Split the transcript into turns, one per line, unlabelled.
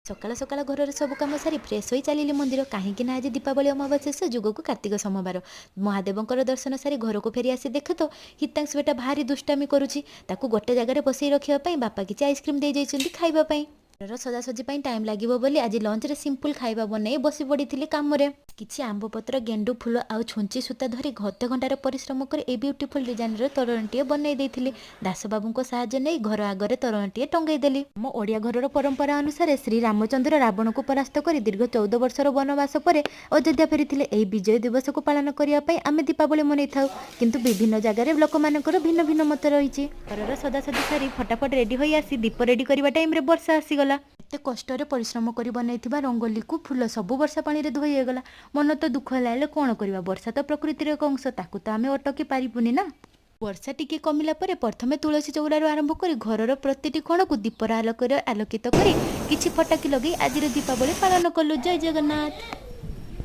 ସକାଳ ସକାଳ ଘରର ସବୁ କାମ ସାରି ଫ୍ରେଶ୍ ହୋଇ ଚାଲିଲି ମନ୍ଦିର, କାହିଁକି ନା ଆଜି ଦୀପାବଳି ଅମାବାସ୍ୟା ଶେଷ ଯୁଗକୁ କାର୍ତ୍ତିକ ସୋମବାର। ମହାଦେବଙ୍କର ଦର୍ଶନ ସାରି ଘରକୁ ଫେରି ଆସି ଦେଖେ ତ ହିତାଂଶୁ ବେଟା ଭାରି ଦୁଷ୍ଟାମି କରୁଛି। ତାକୁ ଗୋଟେ ଜାଗାରେ ବସେଇ ରଖିବା ପାଇଁ ବାପା କିଛି ଆଇସ୍କ୍ରିମ୍ ଦେଇଯାଇଛନ୍ତି ଖାଇବା ପାଇଁ। ଘରର ସଜାସଜି ପାଇଁ ଟାଇମ୍ ଲାଗିବ ବୋଲି ଆଜି ଲଞ୍ଚରେ ସିମ୍ପଲ୍ ଖାଇବା ବନେଇ ବସି ପଡ଼ିଥିଲି କାମରେ। କିଛି ଆମ୍ବପତ୍ର, ଗେଣ୍ଡୁ ଫୁଲ ଆଉ ଛୁଞ୍ଚି ସୂତା ଧରି ଘଣ୍ଟେ ଘଣ୍ଟାର ପରିଶ୍ରମ କରି এই ବ୍ୟୁଟିଫୁଲ୍ ଡିଜାଇନର ତୋରଣଟିଏ ବନେଇ ଦେଇଥିଲି। ଦାସବାବୁଙ୍କ ସାହାଯ୍ୟ ନେଇ ଘର ଆଗରେ ତୋରଣଟିଏ ଟଙ୍ଗେଇ ଦେଲି। ଆମ ଓଡ଼ିଆ ଘରର ପରମ୍ପରା ଅନୁସାରେ ଶ୍ରୀରାମଚନ୍ଦ୍ର ରାବଣକୁ ପରାସ୍ତ କରି ଦୀର୍ଘ 14 ବର୍ଷର ବନବାସ ପରେ ଅଯୋଧ୍ୟା ଫେରିଥିଲେ। ଏହି ବିଜୟ ଦିବସକୁ ପାଳନ କରିବା ପାଇଁ ଆମେ ଦୀପାବଳି ମନେଇଥାଉ, କିନ୍ତୁ ବିଭିନ୍ନ ଜାଗାରେ ଲୋକମାନଙ୍କର ଭିନ୍ନ ଭିନ୍ନ ମତ ରହିଛି। ଘରର ସଦାସଜି ସାରି ଫଟାଫଟ ରେଡି ହୋଇ ଆସି ଦୀପ ରେଡି କରିବା ଟାଇମ୍ରେ ବର୍ଷା ଆସିଗଲା। ଏତେ କଷ୍ଟରେ ପରିଶ୍ରମ କରି ବନେଇଥିବା ରଙ୍ଗୋଲିକୁ ଫୁଲ ସବୁ ବର୍ଷା ପାଣିରେ ଧୋଇ ହେଇଗଲା। ମନ ତ ଦୁଃଖ ହେଲା, ହେଲେ କ'ଣ କରିବା, ବର୍ଷା ତ ପ୍ରକୃତିର ଏକ ଅଂଶ, ତାକୁ ତ ଆମେ ଅଟକି ପାରିବୁନି ନା। ବର୍ଷା ଟିକେ କମିଲା ପରେ ପ୍ରଥମେ ତୁଳସୀ ଚଉରାରୁ ଆରମ୍ଭ କରି ଘରର ପ୍ରତିଟି କୋଣକୁ ଦୀପର ଆଲୋକରେ ଆଲୋକିତ କରି କିଛି ଫଟାକି ଲଗେଇ ଆଜିର ଦୀପାବଳି ପାଳନ କଲୁ। ଜୟ ଜଗନ୍ନାଥ।